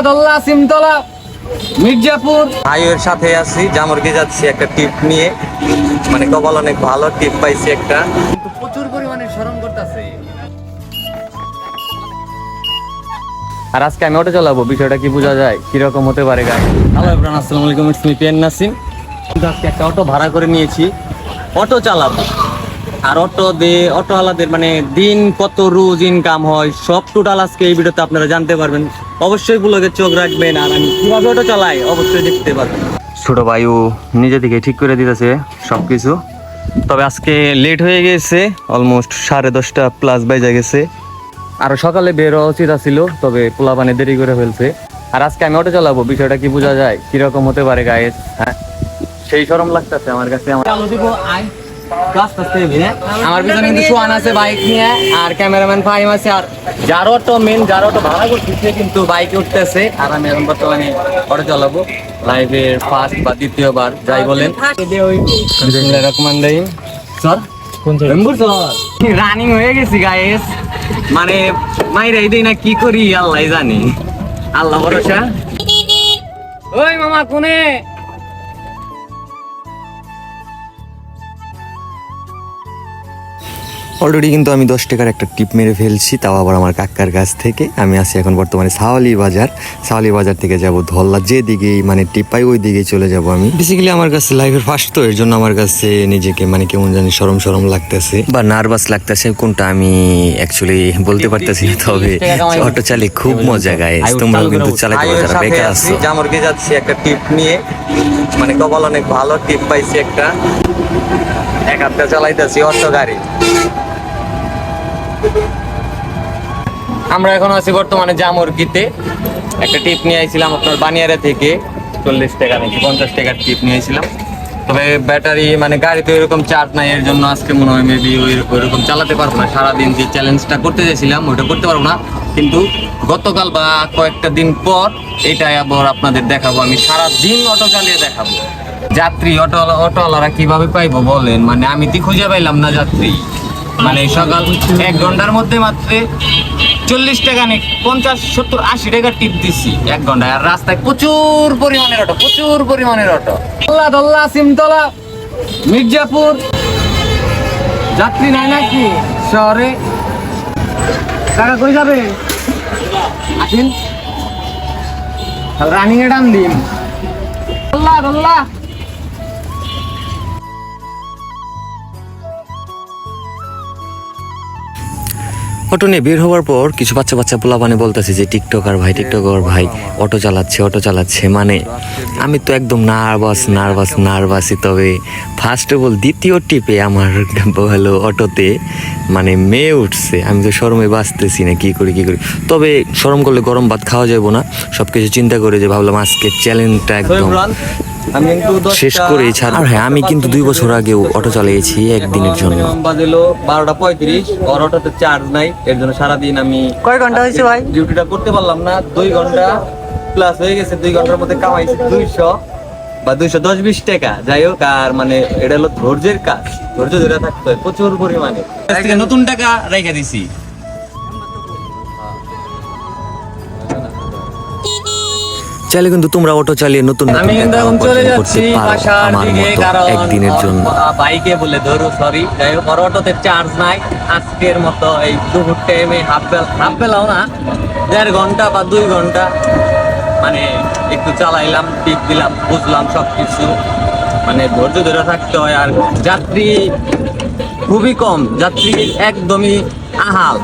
দোল্লা সিমতলা মির্জাপুর ভাইয়ের সাথে আছি, জামরকে যাচ্ছি একটা টিপ নিয়ে। মানে কপাল অনেক ভালো, টিপ পাইছি একটা, কিন্তু প্রচুর পরিমাণে শরম করতেছে। আর আজকে আমি অটো চালাবো। বিষয়টা কি বোঝা যায়, কিরকম হতে পারে গাড়ি। হ্যালো এভরিওয়ান, আসসালামু আলাইকুম, ইটস মি পিএন নাসিম। আজকে একটা অটো ভাড়া করে নিয়েছি, অটো চালাবো। আর অটোওয়ালাদের মানে দিন কত রোজ ইনকাম হয় সব টোটাল আজকে এই ভিডিওতে আপনারা জানতে পারবেন। অবশ্যই ব্লগে চোখ রাখবেন, আর আমি কিভাবে অটো চালাই অবশ্যই দেখতে পারবেন। ছোট ভাইও নিজে থেকে ঠিক করে দিতেছে সবকিছু। তবে আজকে লেট হয়ে গেছে, অলমোস্ট 10:30 প্লাস বেজে গেছে। আরো সকালে বের হওয়া উচিত ছিল, তবে পোলাপানে দেরি করে ফেলছে। আর আজকে আমি অটো চালাবো। বিষয়টা কি বোঝা যায়, কিরকম হতে পারে গায়ে, হ্যাঁ সেই শরম লাগতেছে আমার কাছে। আমার পিছনে কিন্তু সোয়ান আছে বাইক নিয়ে, আর ক্যামেরাম্যান ফাহিম আছে। আর যার অটো ভাড়া করছি সে কিন্তু বাইকে উঠতেছে। আর আমি এখন বর্তমানে অটো চালাবো, লাইভের ফার্স্ট বা দ্বিতীয়বার যাই বলেন। রানিং হয়ে গেছি গাইস, মানে মাইরাই দেই না, কি করি আল্লাহ জানি, আল্লাহ ভরসা। ওই মামা কোনে? অলরেডি কিন্তু আমি 10 টাকার একটা টিপ মেরে ফেলছি, তাও আবার আমার কাকার কাছ থেকে। আমি আছি এখন বর্তমানে সাওয়ালি বাজার থেকে যাব ধল্লা, যেদিকেই মানে টিপ পাই ওই দিকেই চলে যাব আমি। বেসিক্যালি আমার কাছে লাইফের ফার্স্ট, তো এর জন্য আমার কাছে নিজেকে মানে কেমন জানি শরম লাগতেছে বা নার্ভাস লাগতেছে, কোনটা আমি অ্যাকচুয়ালি বলতে পারতেছি না। তবে অটো চালিয়ে খুব মজা গাইস, তোমরাও কিন্তু চালাতে পারো যারা বেকার আছো। জামরকে যাচ্ছি একটা টিপ নিয়ে, মানে কপাল অনেক ভালো, টিপ পাইছি একটা। এক হাতে চালাইতেছি অটো গাড়ি। আমরা এখন আছি বর্তমানে জামরকিতে। একটা টিপ নিয়ে আইছিলাম আপনার বানিয়ারে থেকে, 40 টাকা নাকি 50 টাকার টিপ নিয়ে আইছিলাম। তবে ব্যাটারি মানে গাড়িতে ওইরকম চার্জ নাই, এর জন্য আজকে মনে হয় মেবি ওইরকম চালাতে পারবো না। সারাদিন যে চ্যালেঞ্জটা করতে চাইছিলাম ওইটা করতে পারবো না, কিন্তু গতকাল বা কয়েকটা দিন পর এটাই আবার আপনাদের দেখাবো। আমি সারাদিন অটো চালিয়ে দেখাবো। যাত্রী অটোওয়ালারা কিভাবে পাইবো বলেন, মানে আমি তো খুঁজে পাইলাম না যাত্রী। মানে সকাল 1 ঘন্টার মধ্যে মাত্র 40 টাকা নেই, 50, 70, 80 টাকা টিপ দিচ্ছি 1 ঘন্টায়। আর রাস্তায় প্রচুর পরিমাণের অটো। দোল্লা সিমতলা মির্জাপুর যাত্রী নাই নাকি শহরে? টাকা কই যাবে? আসেন রানিং এ ডান দিন। দোল্লা অটো নিয়ে বের হওয়ার পর কিছু বাচ্চা পোলাপানে বলতেছে যে টিকটকার ভাই অটো চালাচ্ছে। মানে আমি তো একদম নার্ভাসই। তবে ফার্স্ট অফ অল দ্বিতীয় টিপে আমার হলো অটোতে মানে মেয়ে উঠছে। আমি তো শরমে বাঁচতেছি না, কি করি। তবে শরম করলে গরম ভাত খাওয়া যাবো না, সবকিছু চিন্তা করে যে ভাবলাম আজকে চ্যালেঞ্জটা একদম শেষ করেই ছাড়। আর হ্যাঁ, আমি কিন্তু 2 বছর আগেও অটো চালিয়েছি একদিনের জন্য। বাজলো 12:35, ওর অটোতে চার্জ নাই, এর জন্য সারাদিন আমি কয় ঘন্টা হয়েছে ভাই ডিউটিটা করতে পারলাম না। 2 ঘন্টা প্লাস হয়ে গেছে। 2 ঘন্টার মধ্যে কামাইছি 200 বা 210-20 টাকা। যাই হোক, আর মানে এটা হলো ধৈর্যের কাজ, ধৈর্য ধরে থাকতে হয় প্রচুর পরিমাণে। নতুন টাকা রেখে দিছি। চাইলে কিন্তু তোমরা অটো চালিয়ে নতুন আমি কিন্তু এখন চলে যাচ্ছি বাসার দিকে, কারণ একদিনের জন্য বাইকে বলে ধরো সরি। যাই হোক, অটোতে চার্জ নাই আজকের মতো। এই দুপুর টাইমে হাফ বেলাও না, 1.5 ঘন্টা বা 2 ঘন্টা মানে একটু চালাইলাম, টিপ দিলাম, বুঝলাম সবকিছু। মানে ধৈর্য ধরে থাকতে হয়। আর যাত্রী খুবই কম, যাত্রী একদমই আহাল,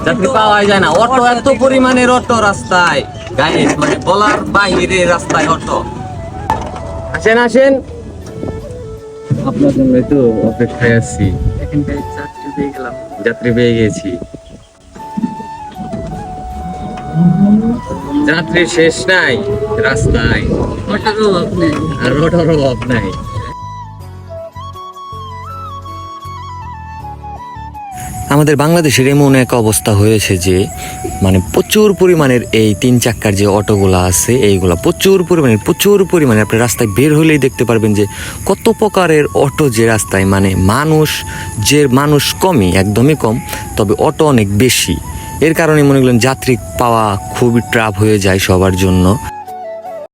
যাত্রী পাওয়াই যায় না। অটো এত পরিমাণের অটো রাস্তায় গাইস, মানে বলার বাহিরে রাস্তায় অটো। আসেন আপনার জন্য তো অপেক্ষায় আছি। যাত্রী পেয়ে গেছি। যাত্রী শেষ নাই রাস্তায়, আর অটোর অভাব নাই। আমাদের বাংলাদেশের এমন এক অবস্থা হয়েছে যে মানে প্রচুর পরিমাণের এই 3 চাক্কার যে অটোগুলো আছে, এইগুলা প্রচুর পরিমাণে আপনি রাস্তায় বের হলেই দেখতে পারবেন যে কত প্রকারের অটো যে রাস্তায়। মানে মানুষ কমই, একদমই কম, তবে অটো অনেক বেশি। এর কারণে মনে করলেন যাত্রী পাওয়া খুবই ট্রাফ হয়ে যায় সবার জন্য।